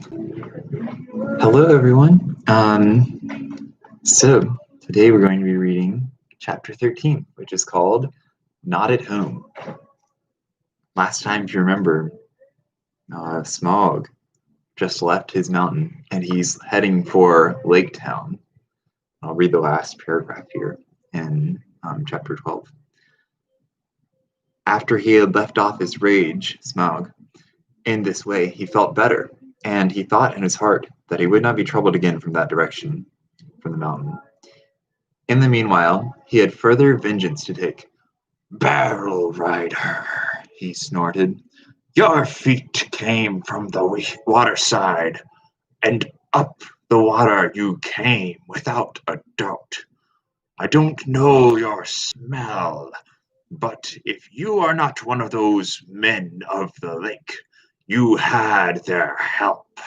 Hello, everyone. So today we're going to be reading chapter 13, which is called Not at Home. Last time, if you remember, Smaug just left his mountain and he's heading for Lake Town. I'll read the last paragraph here in chapter 12. After he had left off his rage, Smaug, in this way he felt better, and he thought in his heart that he would not be troubled again from that direction, from the mountain. In the meanwhile, he had further vengeance to take. "Barrel Rider," he snorted, "your feet came from the waterside, and up the water you came without a doubt. I don't know your smell, but if you are not one of those men of the lake, you had their help.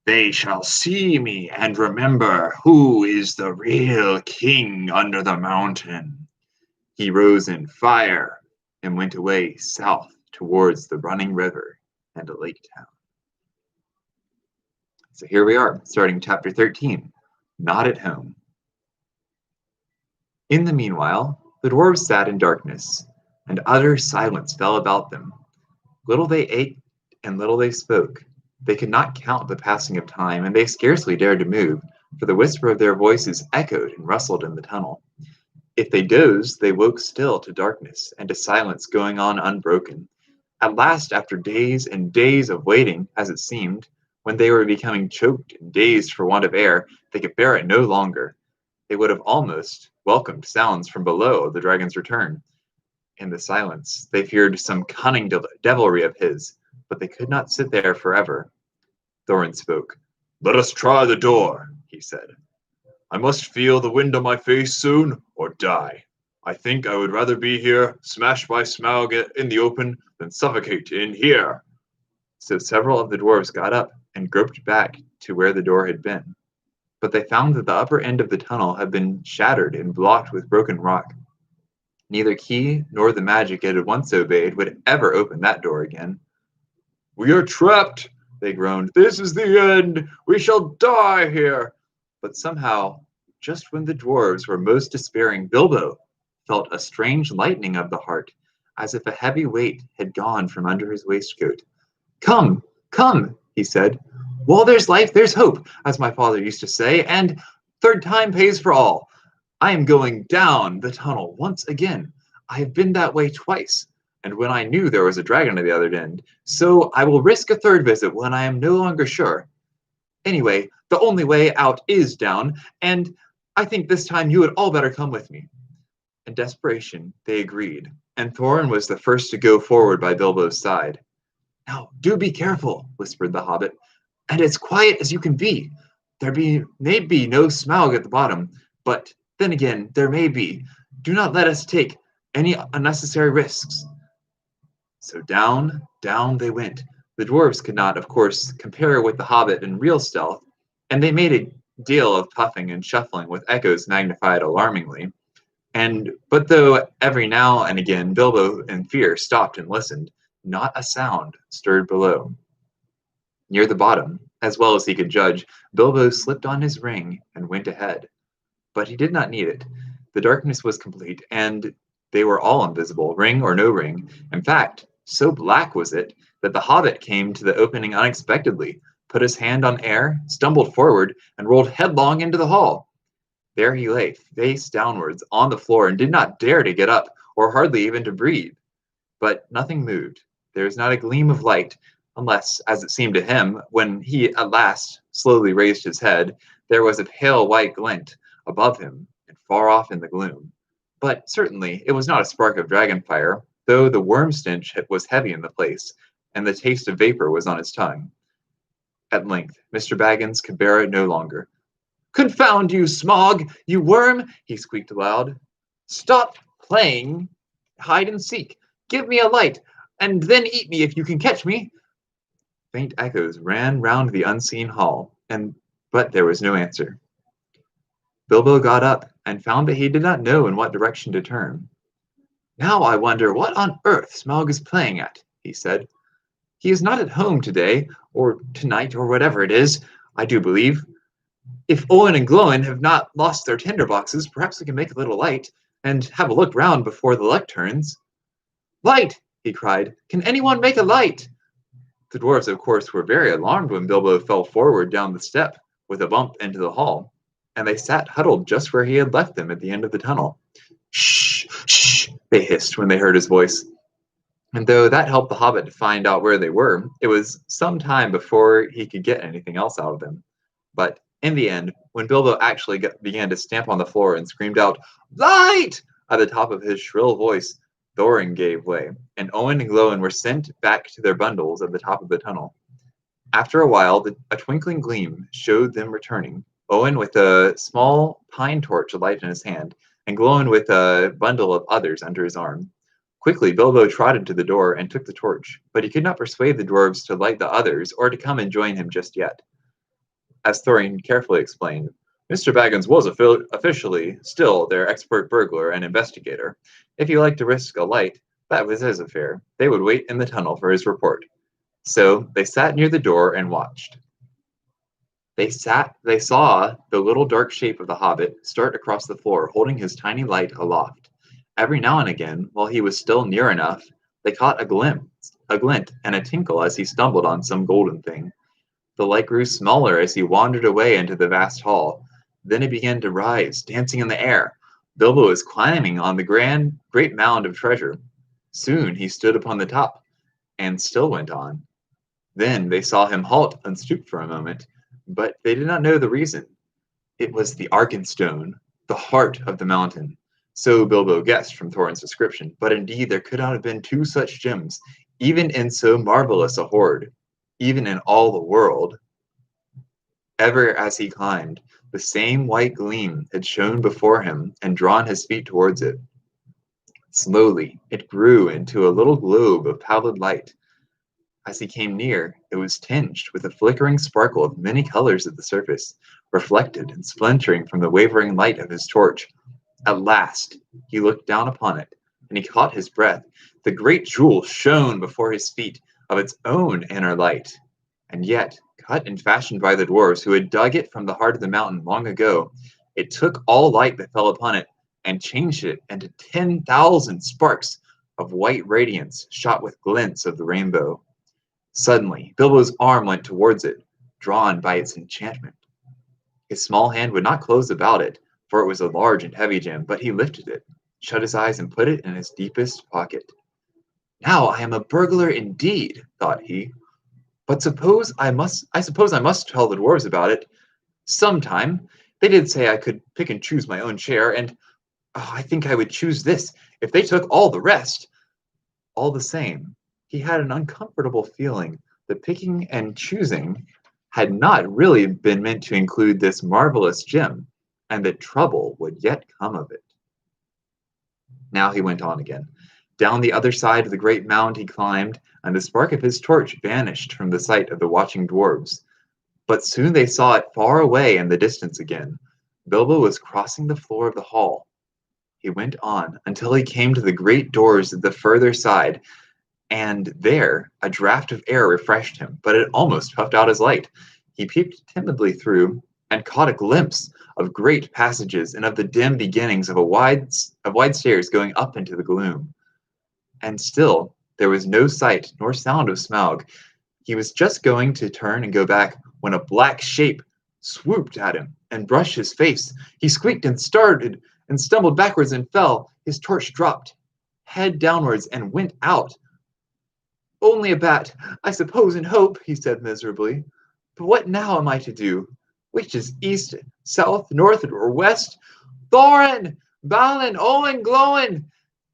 They shall see me and remember who is the real king under the mountain." He rose in fire and went away south towards the running river and a lake town. So here we are, starting chapter 13, Not at Home. In the meanwhile, the dwarves sat in darkness, and utter silence fell about them. Little they ate and little they spoke. They could not count the passing of time, and they scarcely dared to move, for the whisper of their voices echoed and rustled in the tunnel. If they dozed, they woke still to darkness and to silence going on unbroken. At last, after days and days of waiting, as it seemed, when they were becoming choked and dazed for want of air, they could bear it no longer. They would have almost welcomed sounds from below of the dragon's return. In the silence, they feared some cunning devilry of his, but they could not sit there forever. Thorin spoke. "Let us try the door," he said. "I must feel the wind on my face soon, or die. I think I would rather be here, smashed by Smaug in the open, than suffocate in here." So several of the dwarves got up and groped back to where the door had been. But they found that the upper end of the tunnel had been shattered and blocked with broken rock. Neither key nor the magic it had once obeyed would ever open that door again. "We are trapped," they groaned. "This is the end. We shall die here." But somehow, just when the dwarves were most despairing, Bilbo felt a strange lightening of the heart, as if a heavy weight had gone from under his waistcoat. "Come, come," he said. "While there's life, there's hope, as my father used to say, and third time pays for all. I am going down the tunnel once again. I have been that way twice, and when I knew there was a dragon at the other end, so I will risk a third visit when I am no longer sure. Anyway, the only way out is down, and I think this time you had all better come with me." In desperation, they agreed, and Thorin was the first to go forward by Bilbo's side. "Now, do be careful," whispered the hobbit, "and as quiet as you can be. May be no Smaug at the bottom, but then again, there may be. Do not let us take any unnecessary risks." So down, down they went. The dwarves could not, of course, compare with the hobbit in real stealth, and they made a deal of puffing and shuffling with echoes magnified alarmingly. But though every now and again Bilbo in fear stopped and listened, not a sound stirred below. Near the bottom, as well as he could judge, Bilbo slipped on his ring and went ahead. But he did not need it. The darkness was complete, and they were all invisible, ring or no ring. In fact, so black was it that the hobbit came to the opening unexpectedly, put his hand on air, stumbled forward, and rolled headlong into the hall. There he lay, face downwards, on the floor, and did not dare to get up, or hardly even to breathe. But nothing moved. There was not a gleam of light, unless, as it seemed to him, when he at last slowly raised his head, there was a pale white glint above him and far off in the gloom. But certainly it was not a spark of dragon fire, though the worm stench was heavy in the place, and the taste of vapor was on his tongue. At length, Mr. Baggins could bear it no longer. "Confound you, Smaug, you worm!" he squeaked aloud. "Stop playing hide and seek. Give me a light, and then eat me if you can catch me." Faint echoes ran round the unseen hall, but there was no answer. Bilbo got up and found that he did not know in what direction to turn. "Now I wonder what on earth Smaug is playing at," he said. He is not at home today, or tonight, or whatever it is, I do believe. If Owen and Glowin have not lost their tinder boxes, perhaps we can make a little light, and have a look round before the luck turns. Light! He cried. Can anyone make a light? The dwarfs, of course, were very alarmed when Bilbo fell forward down the step with a bump into the hall, and they sat huddled just where he had left them at the end of the tunnel. Shh! Shh! They hissed when they heard his voice. And though that helped the hobbit to find out where they were, it was some time before he could get anything else out of them. But in the end, when Bilbo actually began to stamp on the floor and screamed out, Light! At the top of his shrill voice, Thorin gave way, and Owen and Glowin were sent back to their bundles at the top of the tunnel. After a while, a twinkling gleam showed them returning, Owen with a small pine torch alight in his hand, and Glowin with a bundle of others under his arm. Quickly, Bilbo trotted to the door and took the torch, but he could not persuade the dwarves to light the others or to come and join him just yet. As Thorin carefully explained, Mr. Baggins was officially still their expert burglar and investigator. If he liked to risk a light, that was his affair. They would wait in the tunnel for his report. So they sat near the door and watched. They saw the little dark shape of the hobbit start across the floor, holding his tiny light aloft. Every now and again, while he was still near enough, they caught a glint and a tinkle as he stumbled on some golden thing. The light grew smaller as he wandered away into the vast hall. Then it began to rise, dancing in the air. Bilbo was climbing on the great mound of treasure. Soon he stood upon the top, and still went on. Then they saw him halt and stoop for a moment, but they did not know the reason. It was the Arkenstone, the heart of the mountain. So Bilbo guessed from Thorin's description, but indeed there could not have been two such gems, even in so marvelous a hoard, even in all the world. Ever as he climbed, the same white gleam had shone before him and drawn his feet towards it. Slowly, it grew into a little globe of pallid light. As he came near, it was tinged with a flickering sparkle of many colors at the surface, reflected and splintering from the wavering light of his torch. At last, he looked down upon it, and he caught his breath. The great jewel shone before his feet of its own inner light. And yet, cut and fashioned by the dwarves who had dug it from the heart of the mountain long ago, it took all light that fell upon it and changed it into 10,000 sparks of white radiance shot with glints of the rainbow. Suddenly, Bilbo's arm went towards it, drawn by its enchantment. His small hand would not close about it, for it was a large and heavy gem, but he lifted it, shut his eyes, and put it in his deepest pocket. Now I am a burglar indeed, thought he. But I suppose I must tell the dwarves about it sometime. They did say I could pick and choose my own share, and I think I would choose this if they took all the rest. All the same, he had an uncomfortable feeling that picking and choosing had not really been meant to include this marvelous gem, and that trouble would yet come of it. Now he went on again. Down the other side of the great mound he climbed, and the spark of his torch vanished from the sight of the watching dwarves. But soon they saw it far away in the distance again. Bilbo was crossing the floor of the hall. He went on until he came to the great doors at the further side, and there a draught of air refreshed him, but it almost puffed out his light. He peeped timidly through and caught a glimpse of great passages and of the dim beginnings of wide stairs going up into the gloom. And still there was no sight nor sound of Smaug. He was just going to turn and go back when a black shape swooped at him and brushed his face. He squeaked and started and stumbled backwards and fell. His torch dropped, head downwards, and went out. Only a bat, I suppose, and hope, he said miserably. But what now am I to do? Which is east, south, north, or west? Thorin! Balin! Owen! Glowin!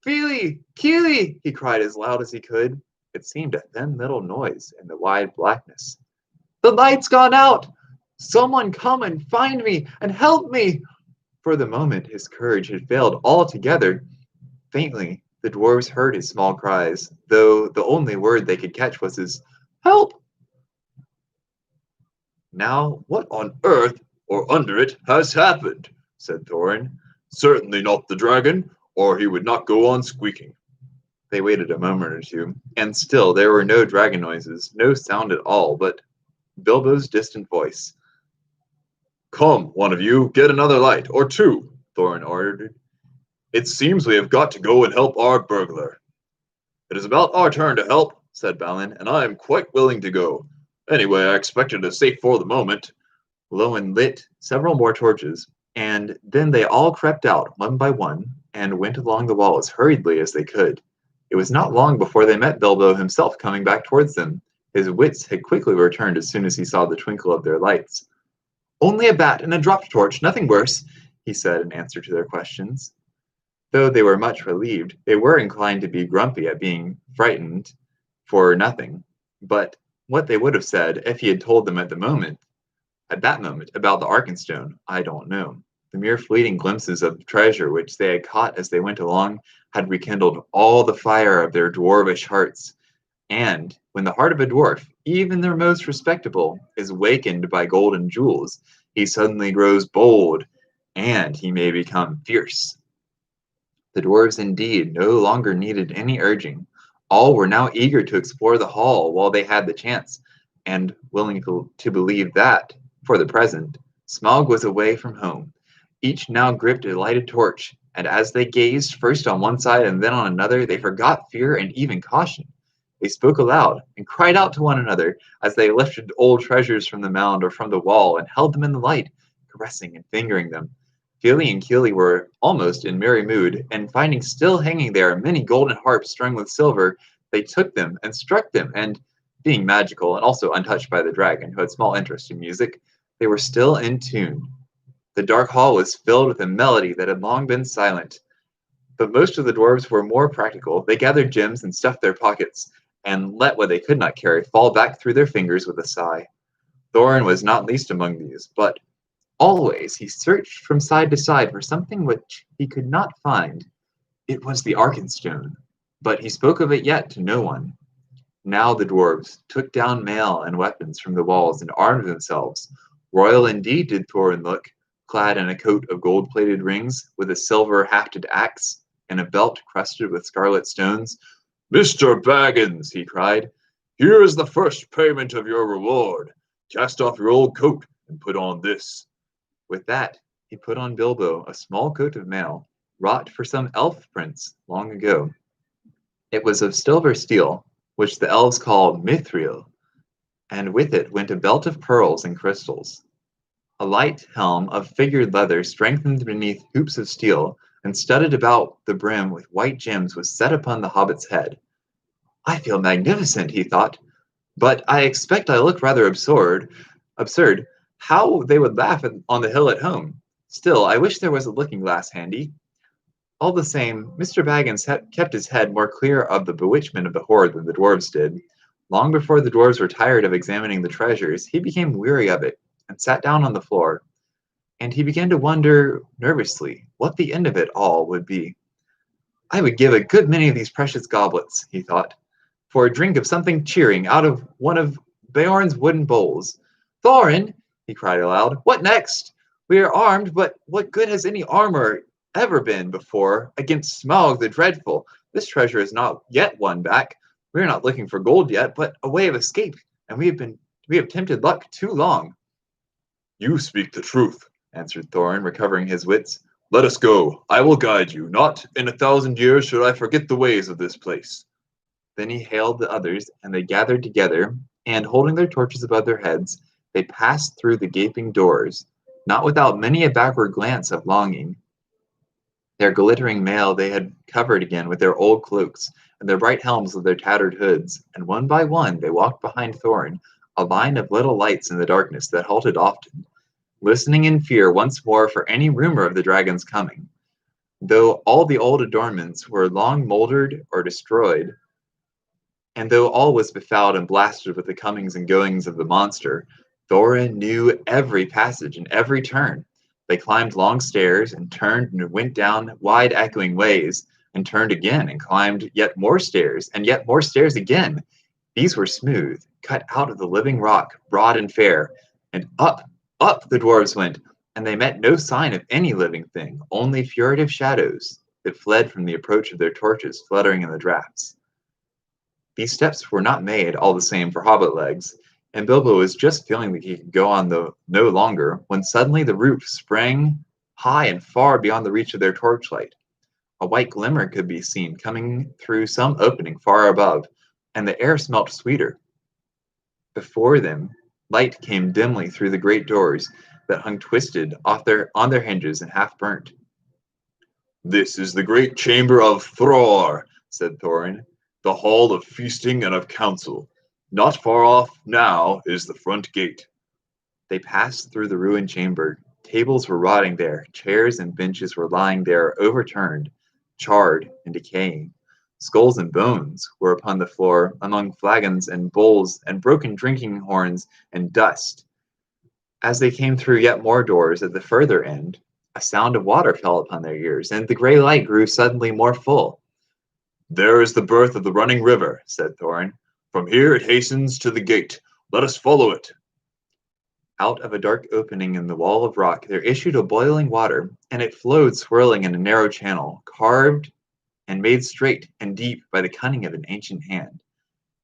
Fili! Kili! He cried as loud as he could. It seemed a thin little noise in the wide blackness. The light's gone out! Someone come and find me and help me! For the moment his courage had failed altogether. Faintly, the dwarves heard his small cries, though the only word they could catch was his "Help!" Now, what on earth, or under it, has happened? Said Thorin. Certainly not the dragon, or he would not go on squeaking. They waited a moment or two, and still there were no dragon noises, no sound at all, but Bilbo's distant voice. "Come, one of you, get another light, or two," Thorin ordered. "It seems we have got to go and help our burglar." "It is about our turn to help," said Balin, "and I am quite willing to go. Anyway, I expect it is safe for the moment." Lowen lit several more torches, and then they all crept out, one by one, and went along the wall as hurriedly as they could. It was not long before they met Bilbo himself coming back towards them. His wits had quickly returned as soon as he saw the twinkle of their lights. "Only a bat and a dropped torch, nothing worse," he said in answer to their questions. Though they were much relieved, they were inclined to be grumpy at being frightened for nothing. But what they would have said if he had told them at that moment, about the Arkenstone, I don't know. The mere fleeting glimpses of treasure which they had caught as they went along had rekindled all the fire of their dwarvish hearts. And when the heart of a dwarf, even the most respectable, is wakened by gold and jewels, he suddenly grows bold, and he may become fierce. The dwarves indeed no longer needed any urging. All were now eager to explore the hall while they had the chance, and willing to believe that, for the present, Smaug was away from home. Each now gripped a lighted torch, and as they gazed first on one side and then on another, they forgot fear and even caution. They spoke aloud and cried out to one another as they lifted old treasures from the mound or from the wall and held them in the light, caressing and fingering them. Gilly and Keely were almost in merry mood, and finding still hanging there many golden harps strung with silver, they took them and struck them, and, being magical and also untouched by the dragon, who had small interest in music, they were still in tune. The dark hall was filled with a melody that had long been silent. But most of the dwarves were more practical. They gathered gems and stuffed their pockets, and let what they could not carry fall back through their fingers with a sigh. Thorin was not least among these, but always he searched from side to side for something which he could not find. It was the Arkenstone, but he spoke of it yet to no one. Now the dwarves took down mail and weapons from the walls and armed themselves. Royal indeed did Thorin look, clad in a coat of gold-plated rings, with a silver-hafted axe, and a belt crusted with scarlet stones. "Mr. Baggins," he cried, "here is the first payment of your reward. Cast off your old coat and put on this." With that, he put on Bilbo a small coat of mail, wrought for some elf prince long ago. It was of silver steel, which the elves called mithril, and with it went a belt of pearls and crystals. A light helm of figured leather strengthened beneath hoops of steel and studded about the brim with white gems was set upon the hobbit's head. "I feel magnificent," he thought, "but I expect I look rather absurd. How they would laugh on the hill at home. Still, I wish there was a looking-glass handy." All the same, Mr. Baggins kept his head more clear of the bewitchment of the hoard than the dwarves did. Long before the dwarves were tired of examining the treasures, he became weary of it, and sat down on the floor. And he began to wonder, nervously, what the end of it all would be. "I would give a good many of these precious goblets," he thought, "for a drink of something cheering out of one of Beorn's wooden bowls. Thorin!" he cried aloud, "what next? We are armed, but what good has any armor ever been before against Smaug the Dreadful? This treasure is not yet won back. We are not looking for gold yet, but a way of escape, and we have tempted luck too long." "You speak the truth," answered Thorin, recovering his wits. "Let us go. I will guide you. Not in 1,000 years should I forget the ways of this place." Then he hailed the others, and they gathered together, and holding their torches above their heads, they passed through the gaping doors, not without many a backward glance of longing. Their glittering mail they had covered again with their old cloaks, and their bright helms with their tattered hoods, and one by one they walked behind Thorin, a line of little lights in the darkness that halted often, listening in fear once more for any rumor of the dragon's coming. Though all the old adornments were long mouldered or destroyed, and though all was befouled and blasted with the comings and goings of the monster, Thorin knew every passage and every turn. They climbed long stairs, and turned and went down wide echoing ways, and turned again, and climbed yet more stairs, and yet more stairs again. These were smooth, cut out of the living rock, broad and fair, and up, up the dwarves went, and they met no sign of any living thing, only furtive shadows. that fled from the approach of their torches fluttering in the drafts. These steps were not made all the same for hobbit legs, and Bilbo was just feeling that he could go on no longer when suddenly the roof sprang high and far beyond the reach of their torchlight. A white glimmer could be seen coming through some opening far above, and the air smelt sweeter. Before them, light came dimly through the great doors that hung twisted on their hinges and half burnt. "This is the great chamber of Thror," said Thorin, "the hall of feasting and of council. Not far off now is the front gate." They passed through the ruined chamber. Tables were rotting there, chairs and benches were lying there overturned, charred and decaying. Skulls and bones were upon the floor, among flagons and bowls and broken drinking horns and dust. As they came through yet more doors at the further end, a sound of water fell upon their ears, and the grey light grew suddenly more full. "There is the birth of the running river," said Thorin. "From here it hastens to the gate. Let us follow it." Out of a dark opening in the wall of rock there issued a boiling water, and it flowed swirling in a narrow channel, carved and made straight and deep by the cunning of an ancient hand.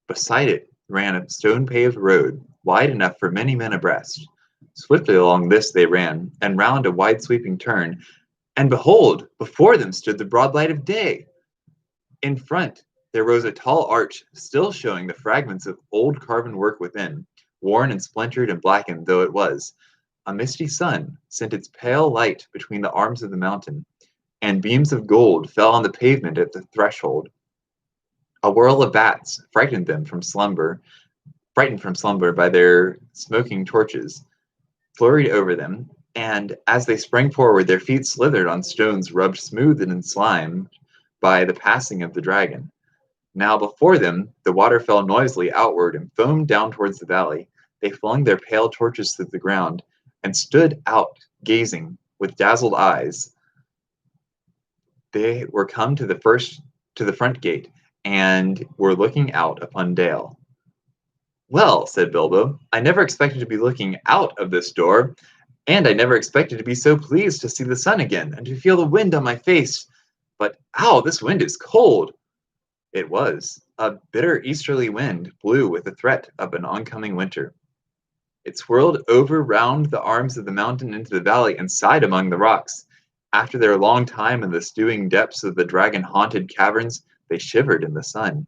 Beside it ran a stone-paved road, wide enough for many men abreast. Swiftly along this they ran, and round a wide-sweeping turn, and behold, before them stood the broad light of day. In front there rose a tall arch, still showing the fragments of old carven work within, worn and splintered and blackened though it was. A misty sun sent its pale light between the arms of the mountain, and beams of gold fell on the pavement at the threshold. A whirl of bats, frightened from slumber by their smoking torches, flurried over them, and as they sprang forward, their feet slithered on stones rubbed smooth and slimed by the passing of the dragon. Now before them, the water fell noisily outward and foamed down towards the valley. They flung their pale torches to the ground and stood out, gazing with dazzled eyes. They were come to the front gate, and were looking out upon Dale. "Well," said Bilbo, "I never expected to be looking out of this door, and I never expected to be so pleased to see the sun again, and to feel the wind on my face. But, ow, this wind is cold." It was. A bitter easterly wind blew with the threat of an oncoming winter. It swirled over round the arms of the mountain into the valley and sighed among the rocks. After their long time in the stewing depths of the dragon-haunted caverns, they shivered in the sun.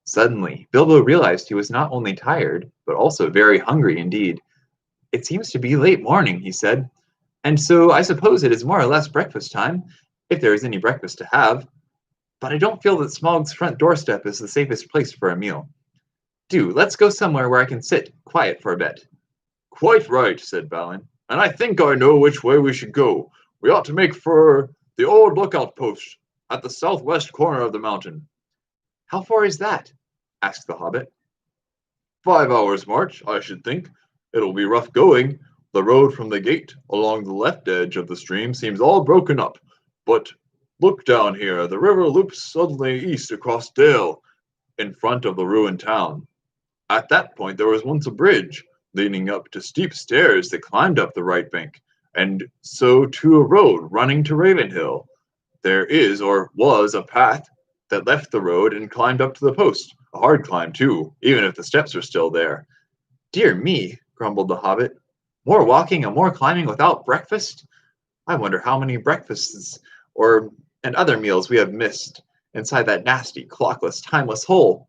Suddenly, Bilbo realized he was not only tired, but also very hungry indeed. "It seems to be late morning," he said, "and so I suppose it is more or less breakfast time, if there is any breakfast to have. But I don't feel that Smaug's front doorstep is the safest place for a meal. Do, let's go somewhere where I can sit quiet for a bit." "Quite right," said Balin, "and I think I know which way we should go. We ought to make for the old lookout post at the southwest corner of the mountain." "How far is that?" asked the hobbit. 5 hours' march, I should think. It'll be rough going. The road from the gate along the left edge of the stream seems all broken up, but look down here. The river loops suddenly east across Dale, in front of the ruined town. At that point there was once a bridge, leading up to steep stairs that climbed up the right bank, and so to a road running to Ravenhill. There is, or was, a path that left the road and climbed up to the post. A hard climb, too, even if the steps are still there." "Dear me," grumbled the hobbit. "More walking and more climbing without breakfast? I wonder how many breakfasts and other meals we have missed inside that nasty, clockless, timeless hole."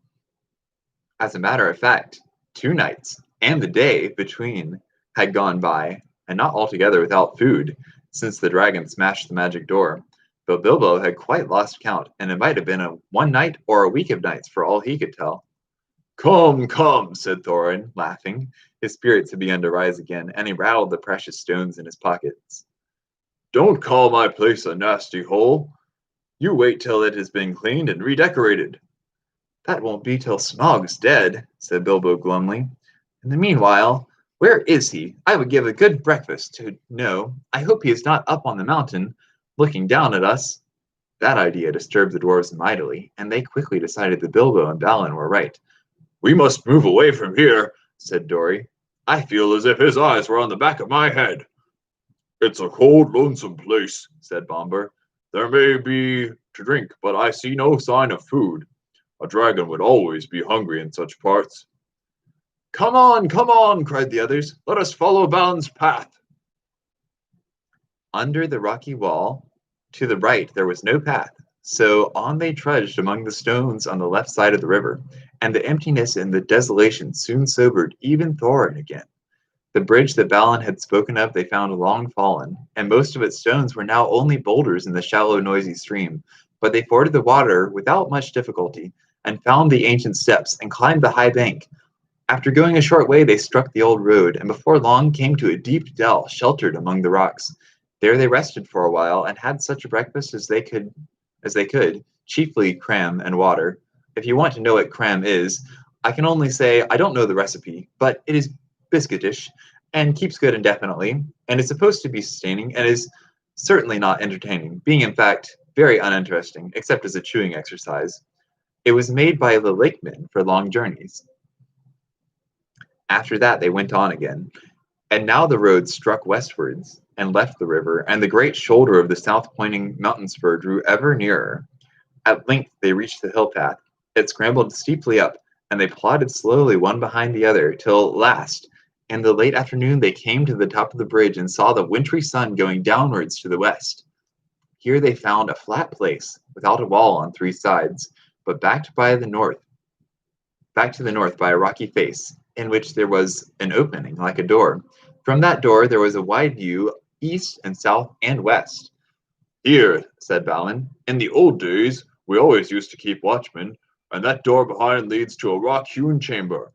As a matter of fact, 2 nights and the day between had gone by, and not altogether without food, since the dragon smashed the magic door. But Bilbo had quite lost count, and it might have been a 1 night or a week of nights for all he could tell. "Come, come," said Thorin, laughing. His spirits had begun to rise again, and he rattled the precious stones in his pockets. "Don't call my place a nasty hole. You wait till it has been cleaned and redecorated." "That won't be till Smaug's dead," said Bilbo glumly. "In the meanwhile, where is he? I would give a good breakfast to know. I hope he is not up on the mountain, looking down at us." That idea disturbed the dwarves mightily, and they quickly decided that Bilbo and Balin were right. "We must move away from here," said Dory. "I feel as if his eyes were on the back of my head." "It's a cold, lonesome place," said Bombur. There may be to drink, but I see no sign of food. A dragon would always be hungry in such parts. Come on, cried the others. Let us follow Balin's path. Under the rocky wall, to the right, there was no path, so on they trudged among the stones on the left side of the river, and the emptiness and the desolation soon sobered even Thorin again. The bridge that Balin had spoken of they found long fallen, and most of its stones were now only boulders in the shallow, noisy stream, but they forded the water without much difficulty, and found the ancient steps, and climbed the high bank. After going a short way, they struck the old road, and before long came to a deep dell sheltered among the rocks. There they rested for a while, and had such a breakfast as they could, chiefly cram and water. If you want to know what cram is, I can only say I don't know the recipe, but it is biscuitish and keeps good indefinitely, and is supposed to be sustaining, and is certainly not entertaining, being in fact very uninteresting, except as a chewing exercise. It was made by the lakemen for long journeys. After that they went on again, and now the road struck westwards and left the river, and the great shoulder of the south-pointing mountain spur drew ever nearer. At length they reached the hill path. It scrambled steeply up, and they plodded slowly one behind the other, till at last, in the late afternoon, they came to the top of the bridge and saw the wintry sun going downwards to the west. Here they found a flat place, without a wall on three sides, but back to the north by a rocky face, in which there was an opening like a door. From that door there was a wide view east and south and west. Here, said Balin, in the old days we always used to keep watchmen, and that door behind leads to a rock-hewn chamber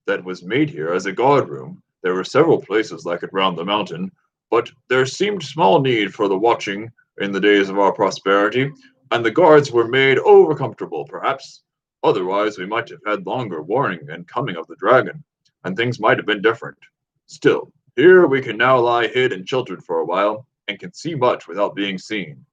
that was made here as a guard room. There were several places like it round the mountain, but there seemed small need for the watching in the days of our prosperity, and the guards were made over comfortable, perhaps. Otherwise we might have had longer warning and coming of the dragon, and things might have been different. Still, here we can now lie hid and sheltered for a while, and can see much without being seen.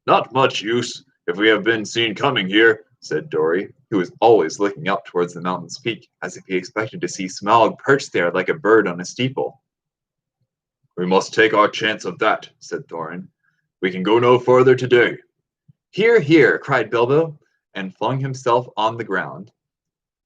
Not much use if we have been seen coming here, said Dory, who was always looking up towards the mountain's peak, as if he expected to see Smaug perched there like a bird on a steeple. We must take our chance of that, said Thorin. We can go no further today. Hear, hear, cried Bilbo, and flung himself on the ground.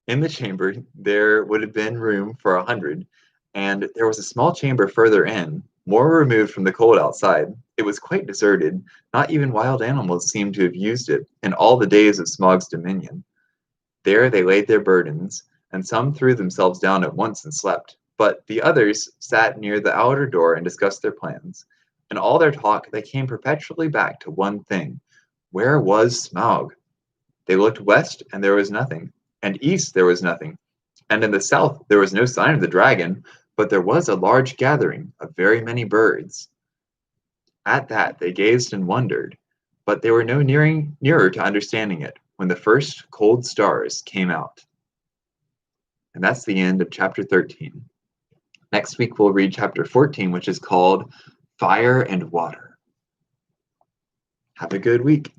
In the chamber there would have been room for 100, and there was a small chamber further in, more removed from the cold outside. It was quite deserted. Not even wild animals seemed to have used it in all the days of Smaug's dominion. There they laid their burdens, and some threw themselves down at once and slept, but the others sat near the outer door and discussed their plans. In all their talk they came perpetually back to one thing. Where was Smaug? They looked west, and there was nothing, and east there was nothing, and in the south there was no sign of the dragon, but there was a large gathering of very many birds. At that they gazed and wondered, but they were no nearer to understanding it when the first cold stars came out. And that's the end of chapter 13. Next week we'll read chapter 14, which is called Fire and Water. Have a good week.